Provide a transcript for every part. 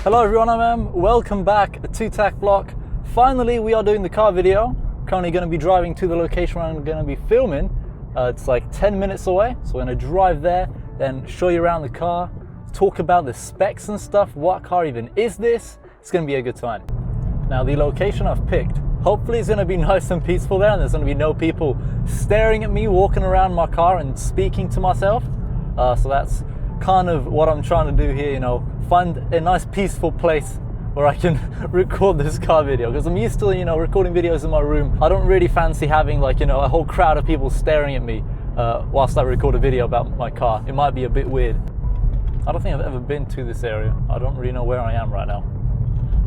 Hello everyone, I'm Em. Welcome back to TechBlock. Finally, we are doing the car video. Currently going to be driving to the location where I'm going to be filming. It's like 10 minutes away, so we're going to drive there, then show you around the car, talk about the specs and stuff. What car even is this? It's going to be a good time. Now, the location I've picked, hopefully it's going to be nice and peaceful there, and there's going to be no people staring at me walking around my car and speaking to myself. So that's kind of what I'm trying to do here, you know, find a nice peaceful place where I can record this car video, because I'm used to, you know, recording videos in my room. I don't really fancy having, like, you know, a whole crowd of people staring at me whilst I record a video about my car. It might be a bit weird. I don't think I've ever been to this area. I don't really know where I am right now.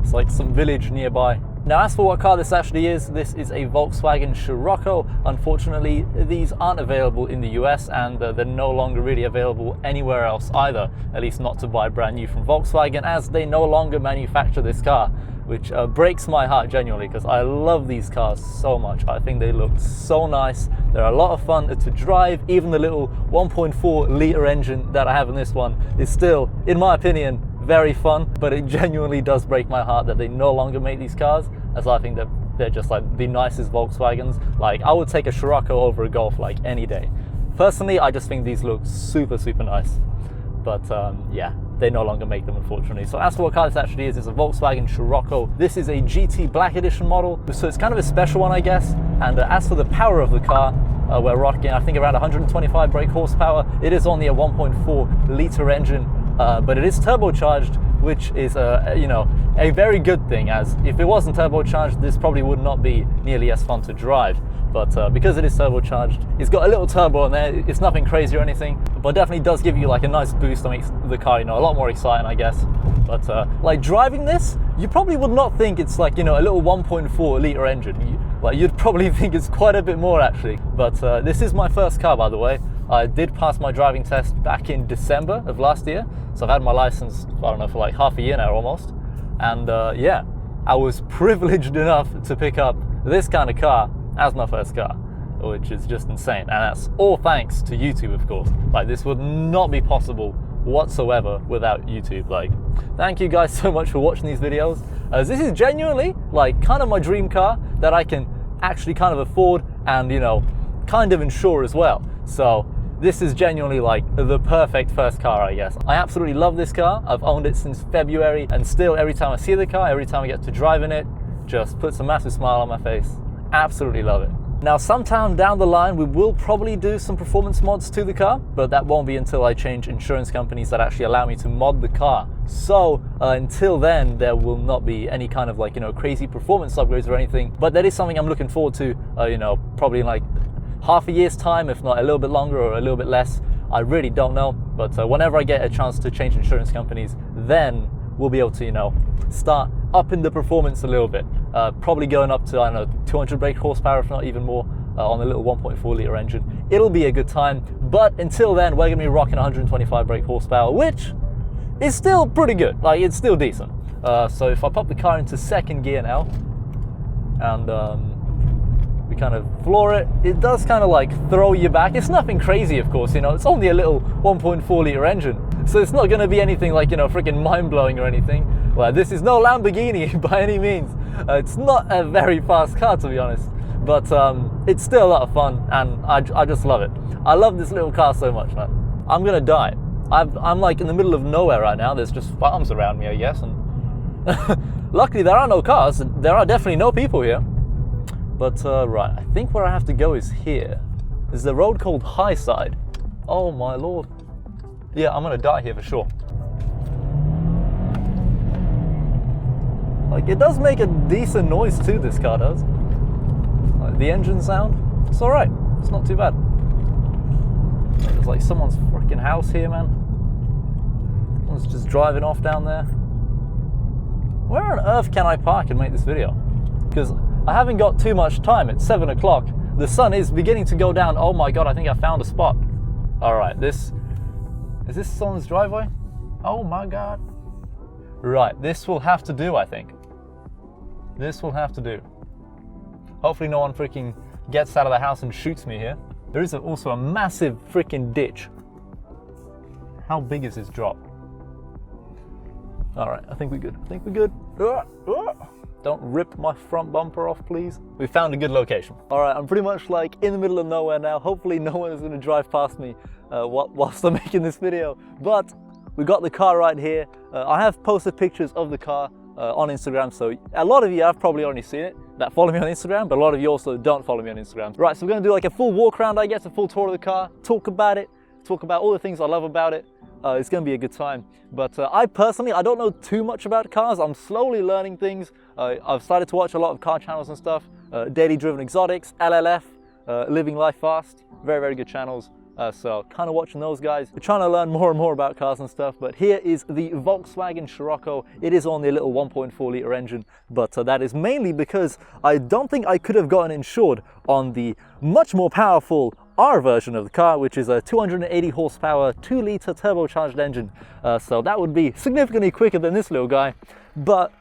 It's like some village nearby. Now, as for what car this actually is, this is a Volkswagen Scirocco. Unfortunately, these aren't available in the US, and they're no longer really available anywhere else either, at least not to buy brand new from Volkswagen, as they no longer manufacture this car, which breaks my heart genuinely, because I love these cars so much. I think they look so nice. They're a lot of fun to drive. Even the little 1.4 litre engine that I have in this one is still, in my opinion, very fun, but it genuinely does break my heart that they no longer make these cars, as I think that they're just like the nicest Volkswagens. Like, I would take a Scirocco over a Golf like any day. Personally, I just think these look super nice, but yeah, they no longer make them, unfortunately. So as for what car this actually is, it's a Volkswagen Scirocco. This is a GT Black Edition model, so it's kind of a special one, I guess. And as for the power of the car, we're rocking, I think, around 125 brake horsepower. It is only a 1.4 litre engine, but it is turbocharged, which is you know, a very good thing, as if it wasn't turbocharged, this probably would not be nearly as fun to drive. But because it is turbocharged, it's got a little turbo in there. It's nothing crazy or anything, but definitely does give you like a nice boost that makes the car, you know, a lot more exciting, I guess. But like, driving this, you probably would not think it's like, you know, a little 1.4 litre engine. You'd probably think it's quite a bit more, actually. But this is my first car, by the way. I did pass my driving test back in December of last year, so I've had my license, I don't know, for like half a year now almost. And yeah, I was privileged enough to pick up this kind of car as my first car, which is just insane. And that's all thanks to YouTube, of course. Like, this would not be possible whatsoever without YouTube. Like, thank you guys so much for watching these videos, as this is genuinely like kind of my dream car that I can actually kind of afford and, you know, kind of insure as well. So this is genuinely like the perfect first car, I guess. I absolutely love this car. I've owned it since February, and still every time I see the car, every time I get to drive in it, just puts a massive smile on my face. Absolutely love it. Now, sometime down the line, we will probably do some performance mods to the car, but that won't be until I change insurance companies that actually allow me to mod the car. So until then, there will not be any kind of, like, you know, crazy performance upgrades or anything. But that is something I'm looking forward to, you know, probably in like half a year's time, if not a little bit longer or a little bit less. I really don't know, but whenever I get a chance to change insurance companies, then we'll be able to, you know, start upping the performance a little bit. Probably going up to, I don't know, 200 brake horsepower, if not even more, on the little 1.4 litre engine. It'll be a good time, but until then, we're gonna be rocking 125 brake horsepower, which is still pretty good. Like, it's still decent. So if I pop the car into second gear now, and we kind of floor it, it does kind of like throw you back. It's nothing crazy, of course, you know, it's only a little 1.4 litre engine, so it's not going to be anything like, you know, freaking mind-blowing or anything. Well, this is no Lamborghini by any means. It's not a very fast car, to be honest, but it's still a lot of fun, and I just love it. I love this little car so much, man. I'm gonna die. I'm like in the middle of nowhere right now. There's just farms around me, I guess, and luckily there are no cars. There are definitely no people here. But right, I think where I have to go is here. There's a road called Highside. Oh my lord. Yeah, I'm gonna die here for sure. Like, it does make a decent noise too, this car does. Like, the engine sound, it's alright. It's not too bad. There's like someone's freaking house here, man. Someone's just driving off down there. Where on earth can I park and make this video? Because I haven't got too much time. It's 7 o'clock. The sun is beginning to go down. Oh my god, I think I found a spot. Alright, is this someone's driveway? Oh my god. Right, this will have to do, I think. This will have to do. Hopefully no one freaking gets out of the house and shoots me here. There is also a massive freaking ditch. How big is this drop? All right, I think we're good. I think we're good. Don't rip my front bumper off, please. We found a good location. All right, I'm pretty much like in the middle of nowhere now. Hopefully no one is gonna drive past me whilst I'm making this video. But we got the car right here. I have posted pictures of the car on Instagram, so a lot of you have probably already seen it that follow me on Instagram, but a lot of you also don't follow me on Instagram. Right, so we're gonna do like a full walk around, I guess, a full tour of the car, talk about it, talk about all the things I love about it. It's gonna be a good time. But I personally, I don't know too much about cars. I'm slowly learning things. I've started to watch a lot of car channels and stuff. Daily Driven Exotics, LLF, Living Life Fast, very, very good channels. So kind of watching those guys. We're trying to learn more and more about cars and stuff, but here is the Volkswagen Scirocco. It is on the little 1.4 litre engine, but that is mainly because I don't think I could have gotten insured on the much more powerful R version of the car, which is a 280 horsepower, 2 litre turbocharged engine. So that would be significantly quicker than this little guy, but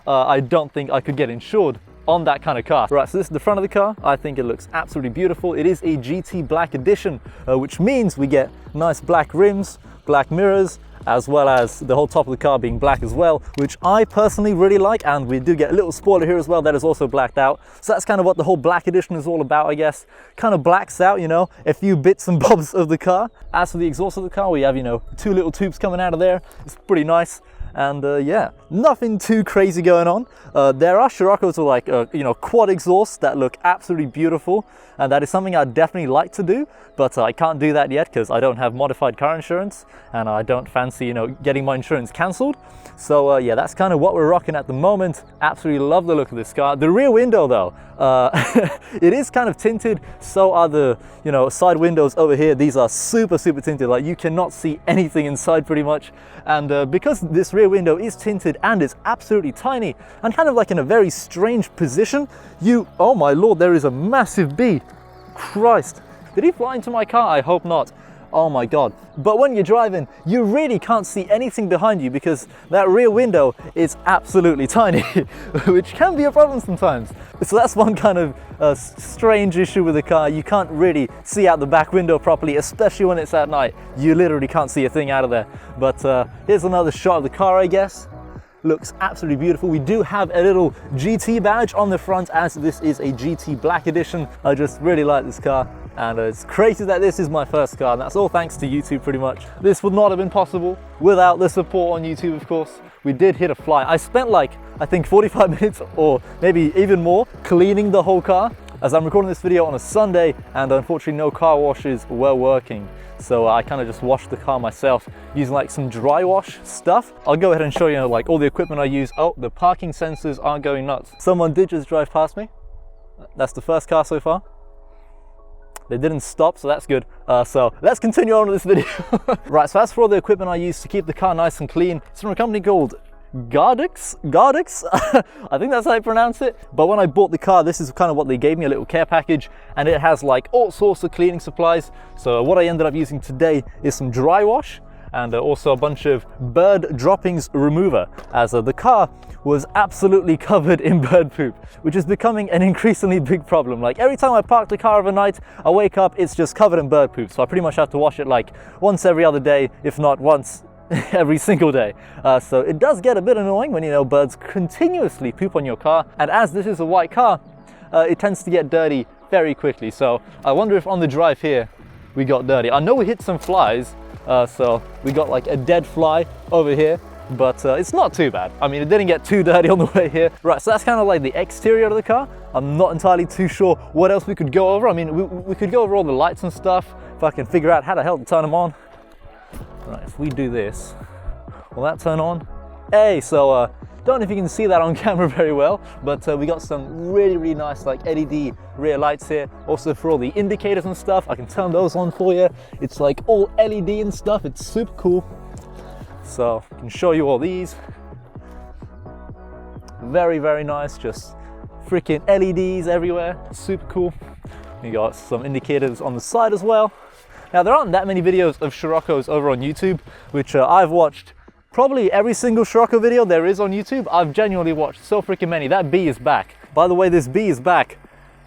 I don't think I could get insured on that kind of car. Right, so this is the front of the car. I think it looks absolutely beautiful. It is a GT Black edition, which means we get nice black rims, black mirrors, as well as the whole top of the car being black as well, which I personally really like. And we do get a little spoiler here as well that is also blacked out. So that's kind of what the whole black edition is all about, I guess. Kind of blacks out, you know, a few bits and bobs of the car. As for the exhaust of the car, we have, you know, 2 little tubes coming out of there. It's pretty nice. And yeah, nothing too crazy going on. There are Sciroccos with like, you know, quad exhausts that look absolutely beautiful. And that is something I'd definitely like to do, but I can't do that yet because I don't have modified car insurance and I don't fancy, you know, getting my insurance cancelled. So yeah, that's kind of what we're rocking at the moment. Absolutely love the look of this car. The rear window though, it is kind of tinted. So are the, you know, side windows over here. These are super, super tinted. Like you cannot see anything inside pretty much. And because this rear window is tinted and it's absolutely tiny and kind of like in a very strange position, oh my Lord, there is a massive bee. Christ, did he fly into my car? I hope not. Oh my God. But when you're driving, you really can't see anything behind you because that rear window is absolutely tiny, which can be a problem sometimes. So that's one kind of strange issue with the car. You can't really see out the back window properly, especially when it's at night. You literally can't see a thing out of there. But here's another shot of the car, I guess. Looks absolutely beautiful. We do have a little GT badge on the front as this is a GT Black edition. I just really like this car and it's crazy that this is my first car, and that's all thanks to YouTube pretty much. This would not have been possible without the support on YouTube, of course. We did hit a fly. I spent like, I think 45 minutes or maybe even more cleaning the whole car as I'm recording this video on a Sunday, and unfortunately no car washes were working. So I kind of just washed the car myself using like some dry wash stuff. I'll go ahead and show you like all the equipment I use. Oh, the parking sensors are going nuts. Someone did just drive past me. That's the first car so far. They didn't stop, so that's good. So let's continue on with this video. Right, so as for all the equipment I use to keep the car nice and clean, it's from a company called Gardix? I think that's how you pronounce it. But when I bought the car, this is kind of what they gave me, a little care package, and it has like all sorts of cleaning supplies. So what I ended up using today is some dry wash and also a bunch of bird droppings remover, as the car was absolutely covered in bird poop, which is becoming an increasingly big problem. Like every time I park the car overnight, I wake up, it's just covered in bird poop. So I pretty much have to wash it like once every other day, if not once every single day. So it does get a bit annoying when, you know, birds continuously poop on your car. And as this is a white car, it tends to get dirty very quickly. So I wonder if on the drive here, we got dirty. I know we hit some flies. So we got like a dead fly over here, but it's not too bad. I mean, it didn't get too dirty on the way here. Right, so that's kind of like the exterior of the car. I'm not entirely too sure what else we could go over. I mean, we could go over all the lights and stuff, if I can figure out how the hell to turn them on. Right, if we do this, will that turn on? Hey, so don't know if you can see that on camera very well, but we got some really, really nice like LED rear lights here. Also for all the indicators and stuff, I can turn those on for you. It's like all LED and stuff. It's super cool. So I can show you all these. Very, very nice. Just freaking LEDs everywhere. Super cool. We got some indicators on the side as well. Now there aren't that many videos of Sciroccos over on YouTube, which I've watched probably every single Scirocco video there is on YouTube. I've genuinely watched so freaking many. That bee is back. By the way, this bee is back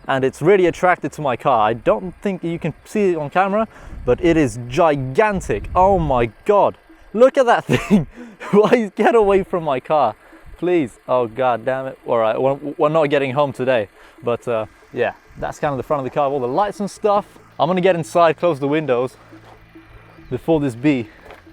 and it's really attracted to my car. I don't think you can see it on camera, but it is gigantic. Oh my God. Look at that thing. Why get away from my car, please? Oh god damn it. All right, we're not getting home today, but yeah, that's kind of the front of the car, all the lights and stuff. I'm gonna get inside, close the windows before this bee.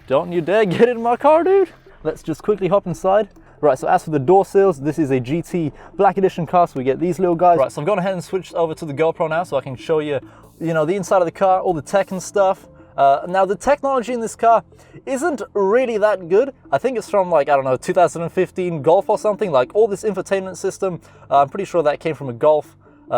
Don't you dare get in my car, dude. Let's just quickly hop inside. Right, so as for the door sills, this is a GT Black Edition car, so we get these little guys. Right, so I've gone ahead and switched over to the GoPro now so I can show you, the inside of the car, all the tech and stuff. Now, the technology in this car isn't really that good. I think it's from, like, I don't know, 2015 Golf or something. Like, all this infotainment system, I'm pretty sure that came from a Golf.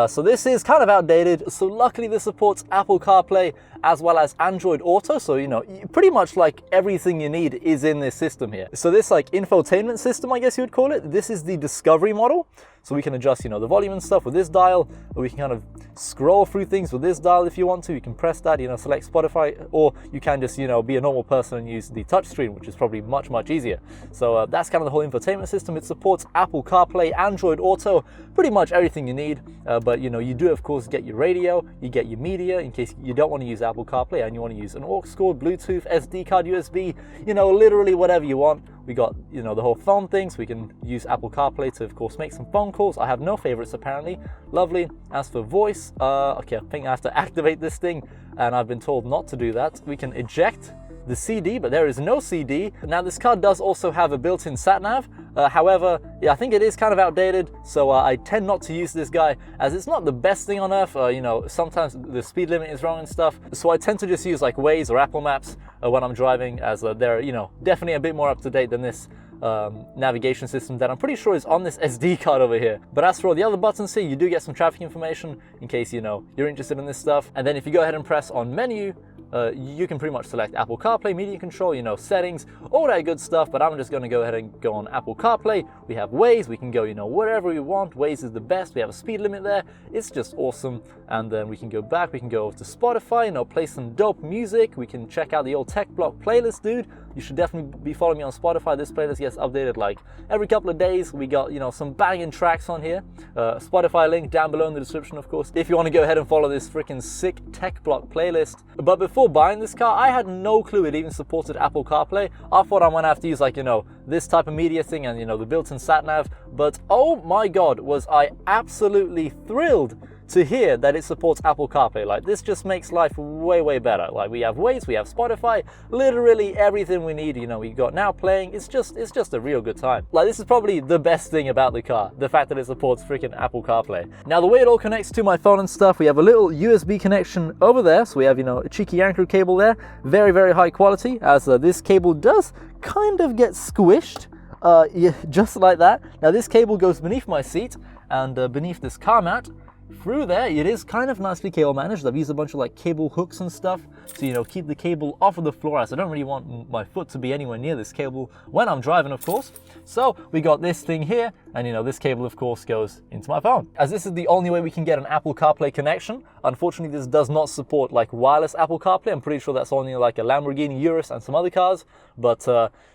So this is kind of outdated. So luckily this supports Apple CarPlay as well as Android Auto. So, pretty much like everything you need is in this system here. So this like infotainment system, I guess you would call it. This is the Discovery model. So we can adjust, the volume and stuff with this dial. Or we can kind of scroll through things with this dial if you want to. You can press that, select Spotify, or you can just, be a normal person and use the touchscreen, which is probably much, much easier. So that's kind of the whole infotainment system. It supports Apple CarPlay, Android Auto, pretty much everything you need. But you do of course get your radio, you get your media in case you don't want to use Apple CarPlay and you want to use an aux cord, Bluetooth, SD card, USB, literally whatever you want. We got, the whole phone thing, so we can use Apple CarPlay to, of course, make some phone calls. I have no favorites, apparently. Lovely. As for voice, okay, I think I have to activate this thing, and I've been told not to do that. We can eject the CD, but there is no CD. Now, this car does also have a built-in sat-nav. However, yeah, I think it is kind of outdated, so I tend not to use this guy, as it's not the best thing on earth. Sometimes the speed limit is wrong and stuff, so I tend to just use like Waze or Apple Maps when I'm driving, as they're, definitely a bit more up to date than this navigation system that I'm pretty sure is on this SD card over here. But as for all the other buttons here, you do get some traffic information in case, you're interested in this stuff. And then if you go ahead and press on menu, you can pretty much select Apple CarPlay, media control, settings, all that good stuff. But I'm just going to go ahead and go on Apple CarPlay. We have Waze, we can go, wherever we want. Waze is the best. We have a speed limit there. It's just awesome. And then we can go back, we can go over to Spotify, play some dope music. We can check out the old TechBlock playlist, dude. You should definitely be following me on Spotify. This playlist gets updated like every couple of days. We got, some banging tracks on here. Spotify link down below in the description, of course, if you want to go ahead and follow this freaking sick TechBlock playlist. But before buying this car, I had no clue it even supported Apple CarPlay. I thought I might have to use like, this type of media thing and, the built-in sat-nav. But oh my God, was I absolutely thrilled to hear that it supports Apple CarPlay. Like, this just makes life way, way better. Like, we have Waze, we have Spotify, literally everything we need, we got now playing. It's just a real good time. Like, this is probably the best thing about the car, the fact that it supports freaking Apple CarPlay. Now, the way it all connects to my phone and stuff, we have a little USB connection over there. So we have, a cheeky anchor cable there, very, very high quality, as this cable does kind of get squished. Yeah, just like that. Now, this cable goes beneath my seat and beneath this car mat. Through there, it is kind of nicely cable managed. I've used a bunch of like cable hooks and stuff to, keep the cable off of the floor, as I don't really want my foot to be anywhere near this cable when I'm driving, of course. So we got this thing here, and this cable, of course, goes into my phone. As this is the only way we can get an Apple CarPlay connection. Unfortunately, this does not support like wireless Apple CarPlay. I'm pretty sure that's only like a Lamborghini Urus and some other cars, but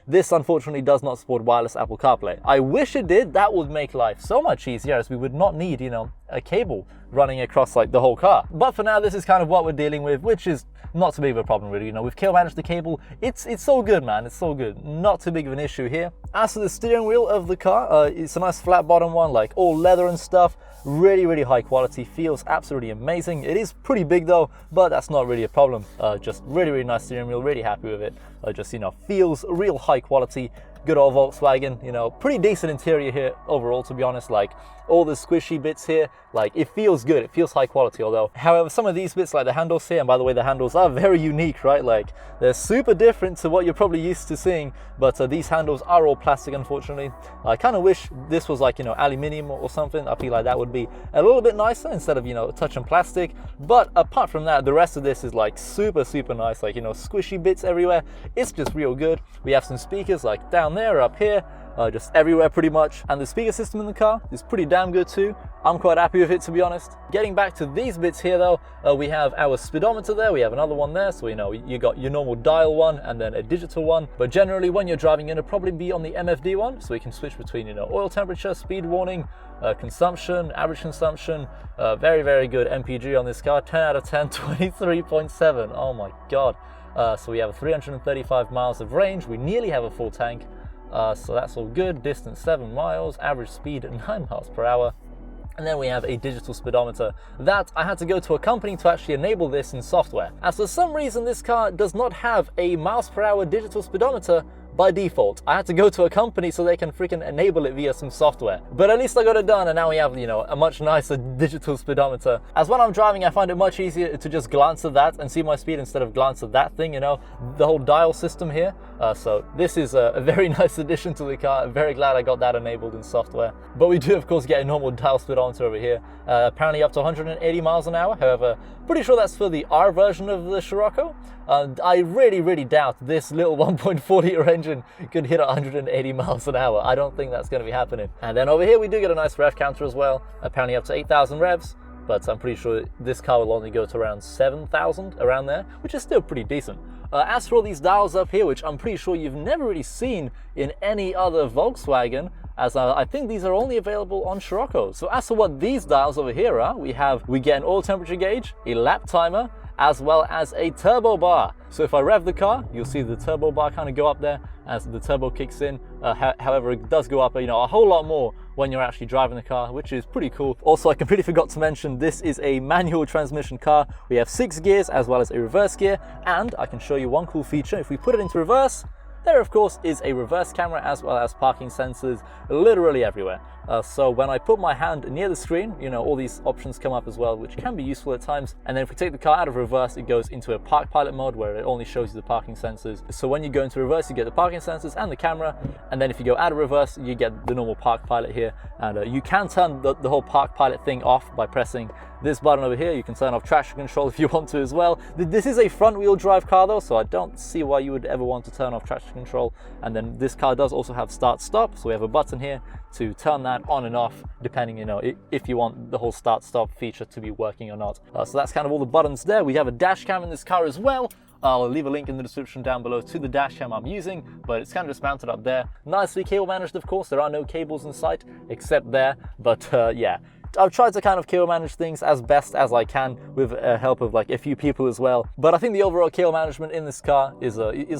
this unfortunately does not support wireless Apple CarPlay. I wish it did. That would make life so much easier, as we would not need, a cable running across like the whole car. But for now, this is kind of what we're dealing with, which is not too big of a problem really. We've cable managed the cable. It's so good, man. It's so good. Not too big of an issue here. As for the steering wheel of the car, it's a nice flat bottom one, like all leather and stuff. Really, really high quality. Feels absolutely amazing. It is pretty big though, but that's not really a problem. Just really, really nice steering wheel. Really happy with it. Just, feels real high quality. Good old Volkswagen, pretty decent interior here overall, to be honest. Like, all the squishy bits here, like, it feels good, it feels high quality, although, however, some of these bits, like the handles here, and by the way, the handles are very unique, right? Like, they're super different to what you're probably used to seeing, but these handles are all plastic, unfortunately. I kind of wish this was like, aluminium or something. I feel like that would be a little bit nicer instead of, touching plastic. But apart from that, the rest of this is like super, super nice, like, squishy bits everywhere. It's just real good. We have some speakers like down there, up here, just everywhere pretty much. And the speaker system in the car is pretty damn good too. I'm quite happy with it, to be honest. Getting back to these bits here though, we have our speedometer there, we have another one there, so you got your normal dial one and then a digital one. But generally when you're driving, you're gonna probably be on the MFD one, so we can switch between oil temperature, speed warning, consumption, average consumption. Very, very good MPG on this car. 10 out of 10, 23.7. Oh my god. So we have 335 miles of range. We nearly have a full tank. So that's all good. Distance 7 miles, average speed at 9 miles per hour. And then we have a digital speedometer that I had to go to a company to actually enable this in software. As for some reason, this car does not have a miles per hour digital speedometer by default. I had to go to a company so they can freaking enable it via some software. But at least I got it done, and now we have, you know, a much nicer digital speedometer. As when I'm driving, I find it much easier to just glance at that and see my speed instead of glance at that thing, you know, the whole dial system here. So this is a very nice addition to the car. I'm very glad I got that enabled in software. But we do, of course, get a normal dial speedometer over here, apparently up to 180 miles an hour. However, pretty sure that's for the R version of the Scirocco. I really doubt this little 1.4 liter engine could hit 180 miles an hour. I don't think that's going to be happening. And then over here we do get a nice rev counter as well, apparently up to 8,000 revs, but I'm pretty sure this car will only go to around 7,000, around there, which is still pretty decent. As for all these dials up here, which I'm pretty sure you've never really seen in any other Volkswagen, as I think these are only available on Scirocco. So as for what these dials over here are, we get an oil temperature gauge, a lap timer, as well as a turbo bar. So if I rev the car, you'll see the turbo bar kind of go up there as the turbo kicks in. However, it does go up, you know, a whole lot more when you're actually driving the car, which is pretty cool. Also, I completely forgot to mention, this is a manual transmission car. We have 6 gears as well as a reverse gear, and I can show you one cool feature. If we put it into reverse, there of course is a reverse camera as well as parking sensors literally everywhere. So when I put my hand near the screen, you know, all these options come up as well, which can be useful at times. And then if we take the car out of reverse, it goes into a park pilot mode where it only shows you the parking sensors. So when you go into reverse, you get the parking sensors and the camera. And then if you go out of reverse, you get the normal park pilot here. And you can turn the whole park pilot thing off by pressing this button over here. You can turn off traction control if you want to as well. This is a front wheel drive car though, so I don't see why you would ever want to turn off traction control. And then this car does also have start stop, so we have a button here to turn that on and off depending, you know, if you want the whole start stop feature to be working or not. So that's kind of all the buttons there. We have a dash cam in this car as well. I'll leave a link in the description down below to the dash cam I'm using, but it's kind of just mounted up there. Nicely cable managed, of course. There are no cables in sight except there, but yeah. I've tried to kind of cable manage things as best as I can with help of like a few people as well. But I think the overall cable management in this car is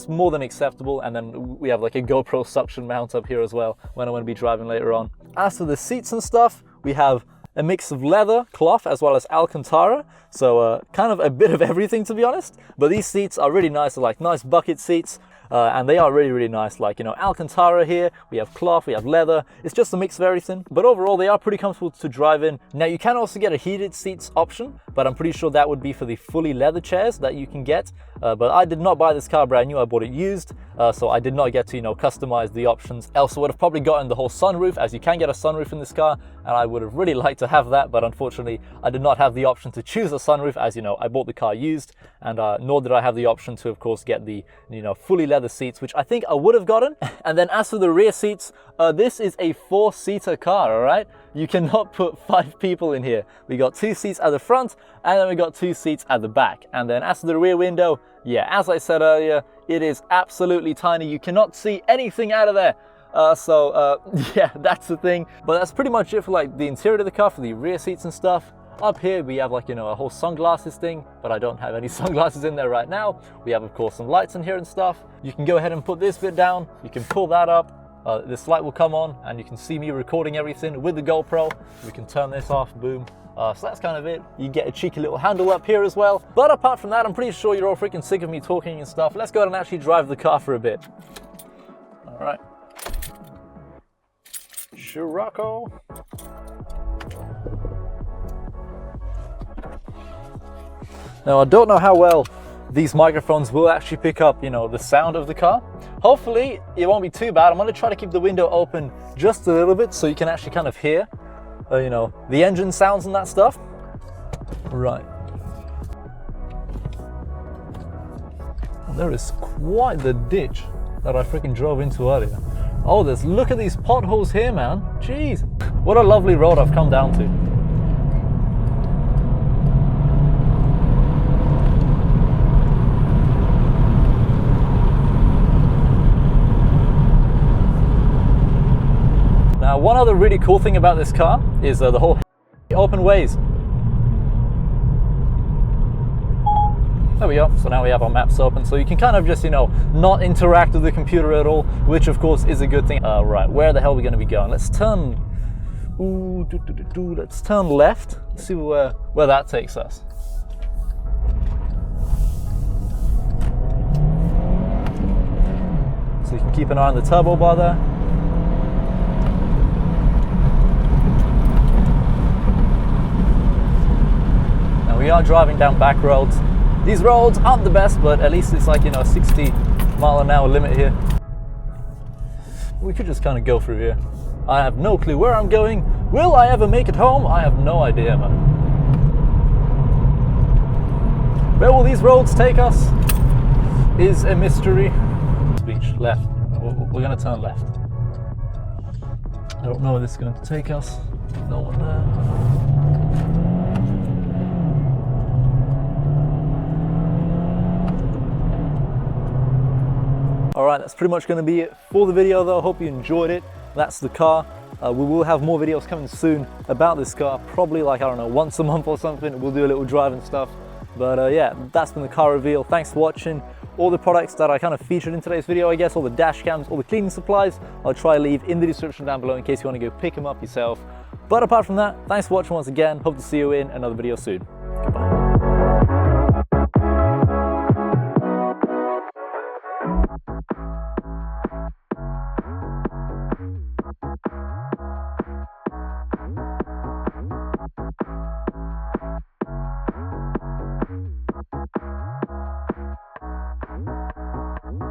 more than acceptable. And then we have like a GoPro suction mount up here as well when I want to be driving later on. As for the seats and stuff, we have a mix of leather, cloth, as well as Alcantara. So kind of a bit of everything, to be honest. But these seats are really nice. They're like nice bucket seats. And they are really nice, like, you know, Alcantara here, we have cloth, we have leather. It's just a mix of everything, but overall they are pretty comfortable to drive in. Now you can also get a heated seats option, but I'm pretty sure that would be for the fully leather chairs that you can get. But I did not buy this car brand new, I bought it used, so I did not get to, you know, customize the options. Else I would have probably gotten the whole sunroof, as you can get a sunroof in this car, and I would have really liked to have that, but unfortunately I did not have the option to choose a sunroof, as you know, I bought the car used, and nor did I have the option to, of course, get the, you know, fully leather seats, which I think I would have gotten. And then as for the rear seats, this is a 4-seater car, all right? You cannot put 5 people in here. We got 2 seats at the front, and then we got 2 seats at the back. And then as for the rear window, yeah, as I said earlier, it is absolutely tiny. You cannot see anything out of there. Yeah, that's the thing. But that's pretty much it for like the interior of the car, for the rear seats and stuff. Up here we have, like, you know, a whole sunglasses thing, but I don't have any sunglasses in there right now. We have, of course, some lights in here and stuff. You can go ahead and put this bit down. You can pull that up. This light will come on and you can see me recording everything with the GoPro. We can turn this off, boom. So that's kind of it. You get a cheeky little handle up here as well. But apart from that, I'm pretty sure you're all freaking sick of me talking and stuff. Let's go ahead and actually drive the car for a bit. All right. Scirocco. Now, I don't know how well these microphones will actually pick up, you know, the sound of the car. Hopefully, it won't be too bad. I'm going to try to keep the window open just a little bit so you can actually kind of hear, you know, the engine sounds and that stuff. Right. There is quite the ditch that I freaking drove into earlier. Oh, look at these potholes here, man. Jeez. What a lovely road I've come down to. Now, one other really cool thing about this car is the whole open ways. There we go. So now we have our maps open, so you can kind of just, you know, not interact with the computer at all, which of course is a good thing. Right, where the hell are we going to be going? Let's turn. Let's turn left. See where that takes us. So you can keep an eye on the turbo bar there. Now we are driving down back roads. These roads aren't the best, but at least it's like, you know, 60-mile-an-hour limit here. We could just kind of go through here. I have no clue where I'm going. Will I ever make it home? I have no idea, man. Where will these roads take us is a mystery. Beach, left. We're gonna turn left. I don't know where this is going to take us. No one there. Alright, that's pretty much going to be it for the video though. I hope you enjoyed it. That's the car. We will have more videos coming soon about this car, probably like, I don't know, once a month or something. We'll do a little driving stuff. But yeah, that's been the car reveal. Thanks for watching. All the products that I kind of featured in today's video, I guess, all the dash cams, all the cleaning supplies, I'll try to leave in the description down below in case you want to go pick them up yourself. But apart from that, thanks for watching once again. Hope to see you in another video soon. Goodbye.